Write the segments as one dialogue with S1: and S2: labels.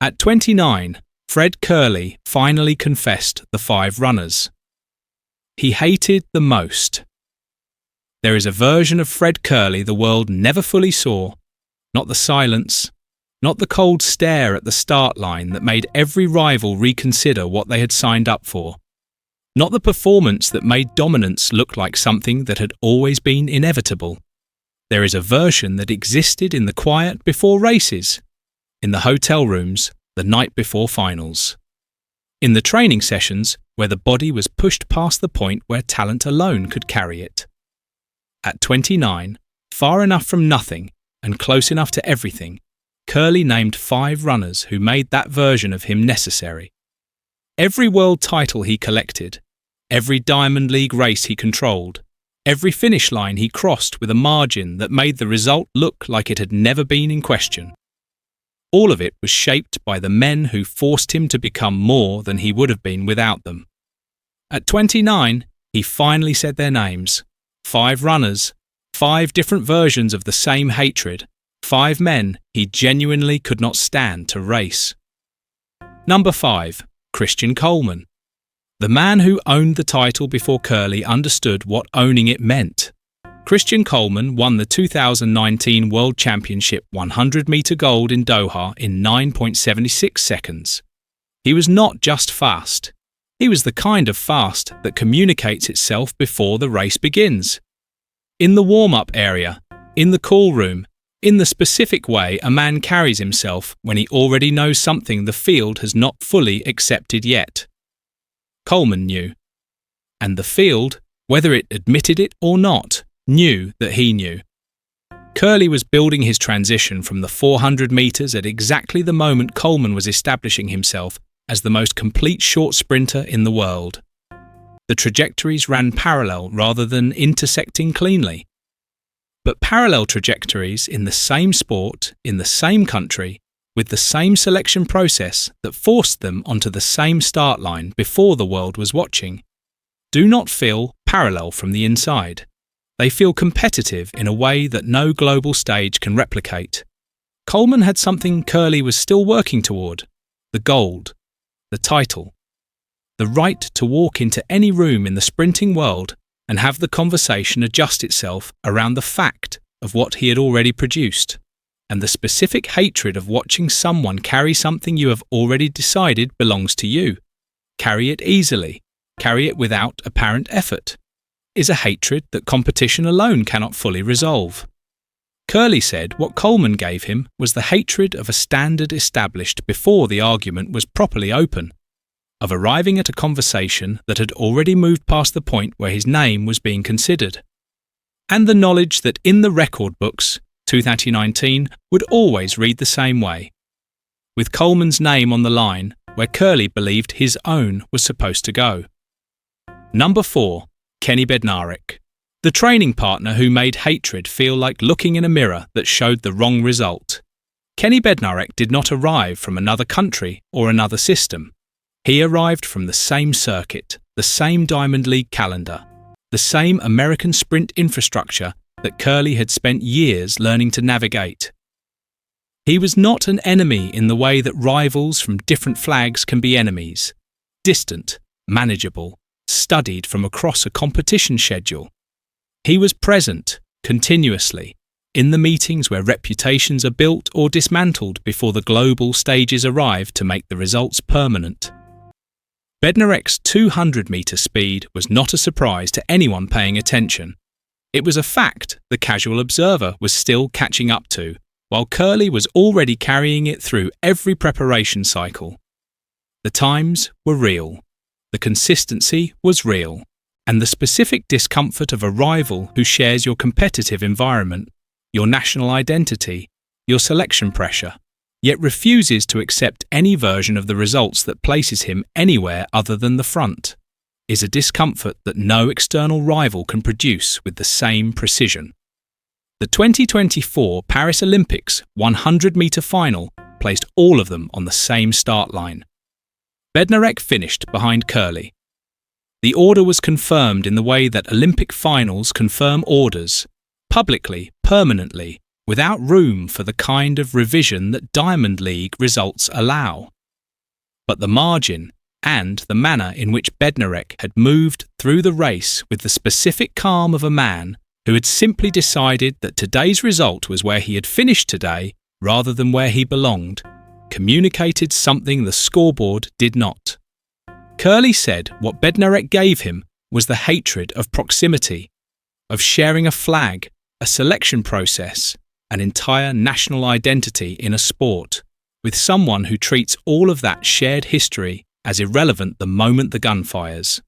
S1: At 29, Fred Kerley finally confessed the 5 runners he hated the most. There is a version of Fred Kerley the world never fully saw, not the silence, not the cold stare at the start line that made every rival reconsider what they had signed up for, not the performance that made dominance look like something that had always been inevitable. There is a version that existed in the quiet before races, in the hotel rooms the night before finals, in the training sessions where the body was pushed past the point where talent alone could carry it. At 29, far enough from nothing and close enough to everything, Kerley named 5 runners who made that version of him necessary. Every world title he collected, every Diamond League race he controlled, every finish line he crossed with a margin that made the result look like it had never been in question. All of it was shaped by the men who forced him to become more than he would have been without them. At 29, he finally said their names. 5 runners, 5 different versions of the same hatred, 5 men he genuinely could not stand to race. Number 5, Christian Coleman. The man who owned the title before Kerley understood what owning it meant. Christian Coleman won the 2019 World Championship 100-metre gold in Doha in 9.76 seconds. He was not just fast. He was the kind of fast that communicates itself before the race begins. In the warm-up area, in the call room, in the specific way a man carries himself when he already knows something the field has not fully accepted yet. Coleman knew. And the field, whether it admitted it or not, knew that he knew. Kerley was building his transition from the 400 metres at exactly the moment Coleman was establishing himself as the most complete short sprinter in the world. The trajectories ran parallel rather than intersecting cleanly. But parallel trajectories in the same sport, in the same country, with the same selection process that forced them onto the same start line before the world was watching, do not feel parallel from the inside. They feel competitive in a way that no global stage can replicate. Coleman had something Kerley was still working toward: the gold, the title, the right to walk into any room in the sprinting world and have the conversation adjust itself around the fact of what he had already produced, and the specific hatred of watching someone carry something you have already decided belongs to you. Carry it easily, carry it without apparent effort, is a hatred that competition alone cannot fully resolve. Kerley said what Coleman gave him was the hatred of a standard established before the argument was properly open, of arriving at a conversation that had already moved past the point where his name was being considered, and the knowledge that in the record books, 2019 would always read the same way, with Coleman's name on the line where Kerley believed his own was supposed to go. Number 4, Kenny Bednarek, the training partner who made hatred feel like looking in a mirror that showed the wrong result. Kenny Bednarek did not arrive from another country or another system. He arrived from the same circuit, the same Diamond League calendar, the same American sprint infrastructure that Kerley had spent years learning to navigate. He was not an enemy in the way that rivals from different flags can be enemies, distant, manageable, studied from across a competition schedule. He was present, continuously, in the meetings where reputations are built or dismantled before the global stages arrive to make the results permanent. Bednarek's 200-metre speed was not a surprise to anyone paying attention. It was a fact the casual observer was still catching up to, while Kerley was already carrying it through every preparation cycle. The times were real, the consistency was real, and the specific discomfort of a rival who shares your competitive environment, your national identity, your selection pressure, yet refuses to accept any version of the results that places him anywhere other than the front, is a discomfort that no external rival can produce with the same precision. The 2024 Paris Olympics 100-metre final placed all of them on the same start line. Bednarek finished behind Kerley. The order was confirmed in the way that Olympic finals confirm orders, publicly, permanently, without room for the kind of revision that Diamond League results allow. But the margin and the manner in which Bednarek had moved through the race with the specific calm of a man who had simply decided that today's result was where he had finished today rather than where he belonged, communicated something the scoreboard did not. Kerley said what Bednarek gave him was the hatred of proximity, of sharing a flag, a selection process, an entire national identity in a sport, with someone who treats all of that shared history as irrelevant the moment the gun fires,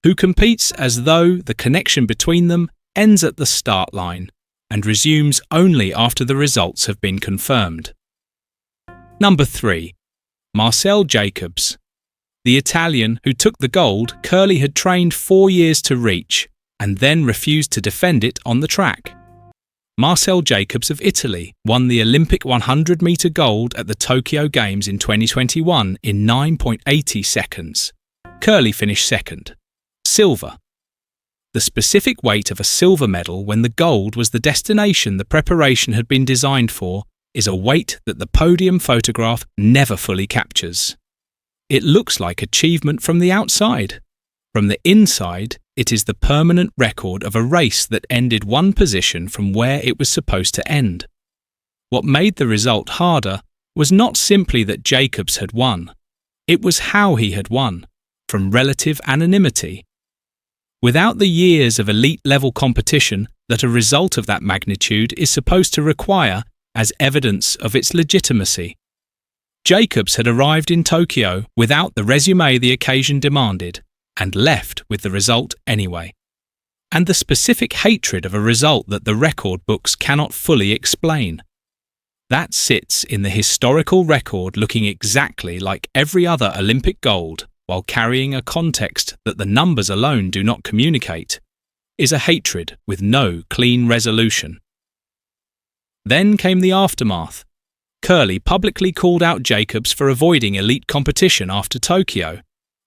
S1: who competes as though the connection between them ends at the start line and resumes only after the results have been confirmed. Number 3. Marcell Jacobs. The Italian who took the gold Kerley had trained 4 years to reach and then refused to defend it on the track. Marcell Jacobs of Italy won the Olympic 100-metre gold at the Tokyo Games in 2021 in 9.80 seconds. Kerley finished second. Silver. The specific weight of a silver medal when the gold was the destination the preparation had been designed for is a weight that the podium photograph never fully captures. It looks like achievement from the outside. From the inside, it is the permanent record of a race that ended one position from where it was supposed to end. What made the result harder was not simply that Jacobs had won. It was how he had won, from relative anonymity. Without the years of elite-level competition that a result of that magnitude is supposed to require as evidence of its legitimacy. Jacobs had arrived in Tokyo without the resume the occasion demanded, and left with the result anyway. And the specific hatred of a result that the record books cannot fully explain. That sits in the historical record looking exactly like every other Olympic gold, while carrying a context that the numbers alone do not communicate, is a hatred with no clean resolution. Then came the aftermath. Kerley publicly called out Jacobs for avoiding elite competition after Tokyo,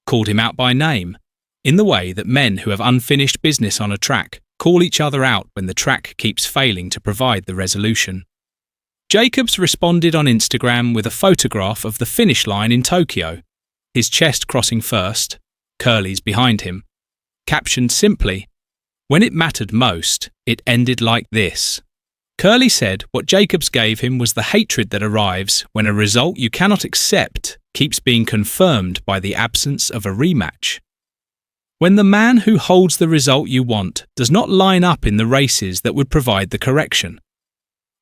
S1: called him out by name, in the way that men who have unfinished business on a track call each other out when the track keeps failing to provide the resolution. Jacobs responded on Instagram with a photograph of the finish line in Tokyo, his chest crossing first, Kerley's behind him, captioned simply, "When it mattered most, it ended like this." Kerley said what Jacobs gave him was the hatred that arrives when a result you cannot accept keeps being confirmed by the absence of a rematch. When the man who holds the result you want does not line up in the races that would provide the correction.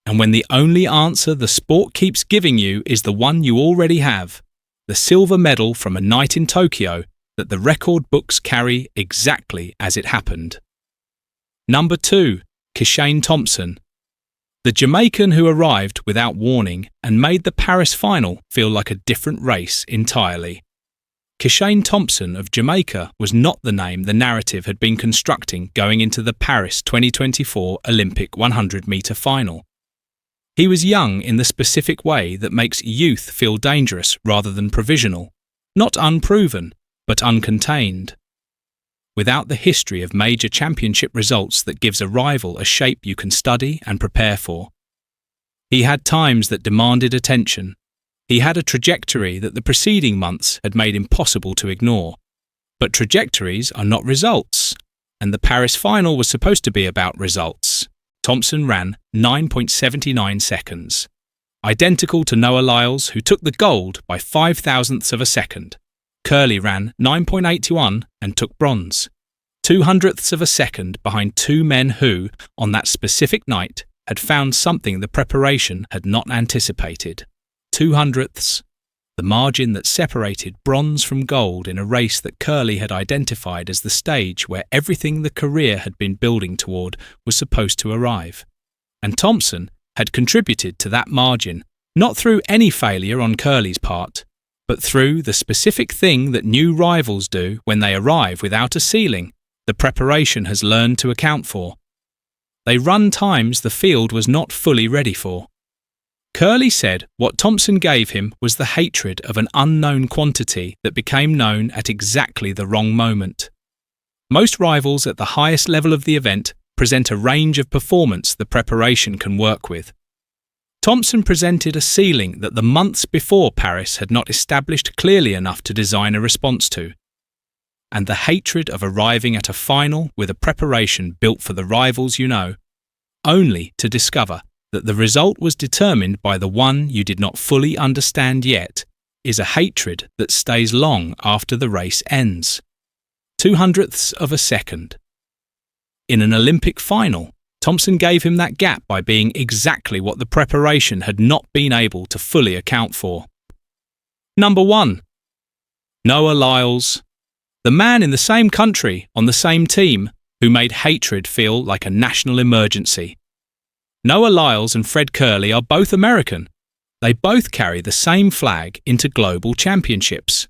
S1: And when the only answer the sport keeps giving you is the one you already have, the silver medal from a night in Tokyo that the record books carry exactly as it happened. Number 2, Christian Thompson. The Jamaican who arrived without warning and made the Paris final feel like a different race entirely. Christian Thompson of Jamaica was not the name the narrative had been constructing going into the Paris 2024 Olympic 100-metre final. He was young in the specific way that makes youth feel dangerous rather than provisional, not unproven, but uncontained. Without the history of major championship results that gives a rival a shape you can study and prepare for. He had times that demanded attention. He had a trajectory that the preceding months had made impossible to ignore. But trajectories are not results, and the Paris final was supposed to be about results. Thompson ran 9.79 seconds, identical to Noah Lyles, who took the gold by 0.05 of a second. Kerley ran 9.81 and took bronze, 0.02 of a second behind two men who, on that specific night, had found something the preparation had not anticipated. 0.02, the margin that separated bronze from gold in a race that Kerley had identified as the stage where everything the career had been building toward was supposed to arrive. And Thompson had contributed to that margin, not through any failure on Kerley's part, but through the specific thing that new rivals do when they arrive without a ceiling, the preparation has learned to account for. They run times the field was not fully ready for. Kerley said what Thompson gave him was the hatred of an unknown quantity that became known at exactly the wrong moment. Most rivals at the highest level of the event present a range of performance the preparation can work with. Thompson presented a ceiling that the months before Paris had not established clearly enough to design a response to. And the hatred of arriving at a final with a preparation built for the rivals you know, only to discover that the result was determined by the one you did not fully understand yet, is a hatred that stays long after the race ends. 0.02 of a second. In an Olympic final, Thompson gave him that gap by being exactly what the preparation had not been able to fully account for. Number 1. Noah Lyles, the man in the same country, on the same team, who made hatred feel like a national emergency. Noah Lyles and Fred Kerley are both American. They both carry the same flag into global championships.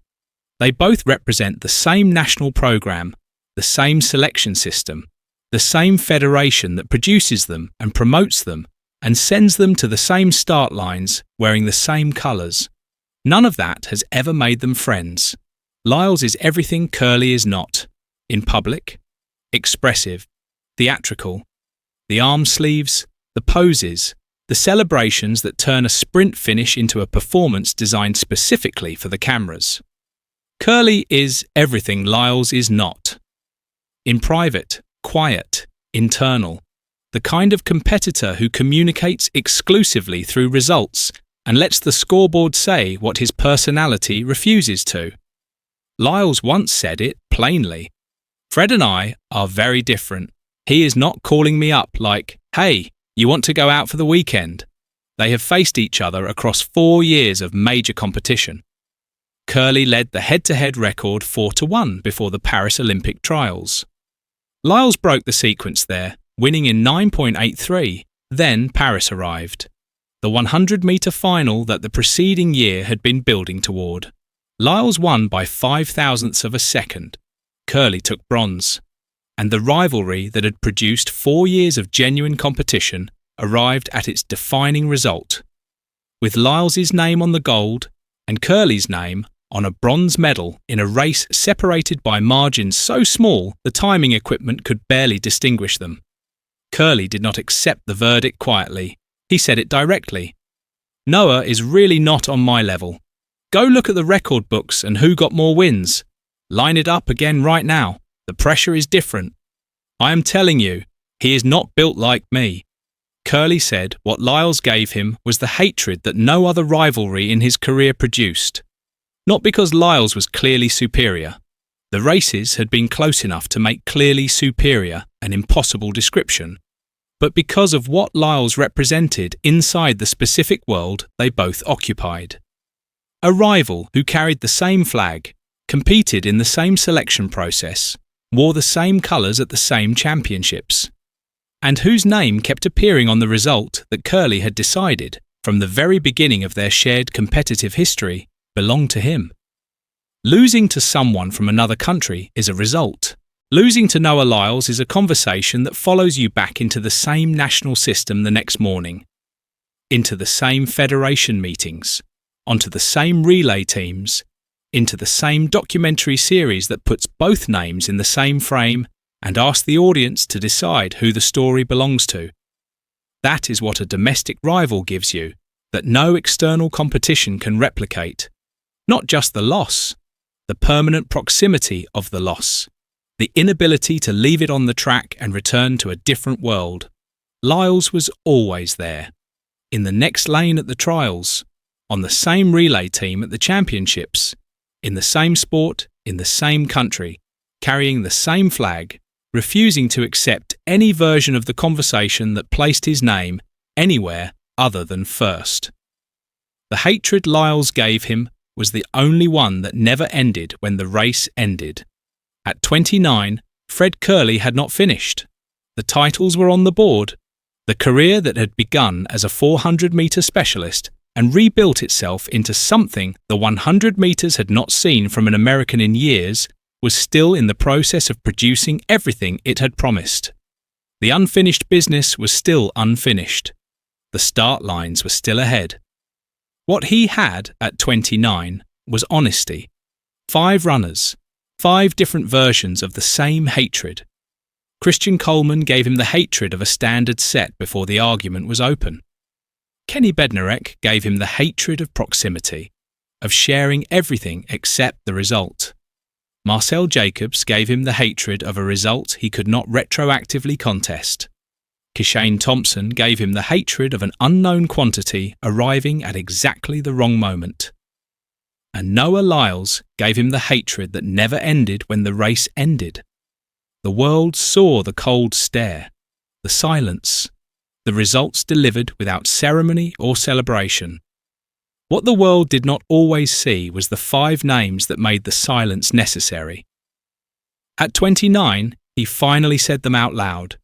S1: They both represent the same national program, the same selection system, the same federation that produces them and promotes them and sends them to the same start lines wearing the same colours. None of that has ever made them friends. Lyles is everything Kerley is not. In public, expressive, theatrical, the arm sleeves, the poses, the celebrations that turn a sprint finish into a performance designed specifically for the cameras. Kerley is everything Lyles is not. In private, quiet, internal, the kind of competitor who communicates exclusively through results and lets the scoreboard say what his personality refuses to. Lyles once said it plainly. Fred and I are very different. He is not calling me up like, "Hey, you want to go out for the weekend?" They have faced each other across 4 years of major competition. Kerley led the head-to-head record 4-1 before the Paris Olympic trials. Lyles broke the sequence there, winning in 9.83. Then Paris arrived. The 100-metre final that the preceding year had been building toward. Lyles won by 0.005 of a second. Kerley took bronze. And the rivalry that had produced 4 years of genuine competition arrived at its defining result. With Lyles's name on the gold and Kerley's name on a bronze medal in a race separated by margins so small the timing equipment could barely distinguish them. Kerley did not accept the verdict quietly. He said it directly. "Noah is really not on my level. Go look at the record books and who got more wins. Line it up again right now. The pressure is different. I am telling you, he is not built like me." Kerley said what Lyles gave him was the hatred that no other rivalry in his career produced. Not because Lyles was clearly superior. The races had been close enough to make clearly superior an impossible description, but because of what Lyles represented inside the specific world they both occupied. A rival who carried the same flag, competed in the same selection process, wore the same colours at the same championships, and whose name kept appearing on the result that Kerley had decided, from the very beginning of their shared competitive history, belonged to him. Losing to someone from another country is a result. Losing to Noah Lyles is a conversation that follows you back into the same national system the next morning, into the same federation meetings, onto the same relay teams, into the same documentary series that puts both names in the same frame and asks the audience to decide who the story belongs to. That is what a domestic rival gives you, that no external competition can replicate. Not just the loss, the permanent proximity of the loss, the inability to leave it on the track and return to a different world. Lyles was always there, in the next lane at the trials, on the same relay team at the championships, in the same sport, in the same country, carrying the same flag, refusing to accept any version of the conversation that placed his name anywhere other than first. The hatred Lyles gave him was the only one that never ended when the race ended. At 29, Fred Kerley had not finished. The titles were on the board. The career that had begun as a 400-metre specialist and rebuilt itself into something the 100 metres had not seen from an American in years was still in the process of producing everything it had promised. The unfinished business was still unfinished. The start lines were still ahead. What he had at 29 was honesty. 5 runners, 5 different versions of the same hatred. Christian Coleman gave him the hatred of a standard set before the argument was open. Kenny Bednarek gave him the hatred of proximity, of sharing everything except the result. Marcell Jacobs gave him the hatred of a result he could not retroactively contest. Kishane Thompson gave him the hatred of an unknown quantity arriving at exactly the wrong moment. And Noah Lyles gave him the hatred that never ended when the race ended. The world saw the cold stare, the silence, the results delivered without ceremony or celebration. What the world did not always see was the 5 names that made the silence necessary. At 29, he finally said them out loud.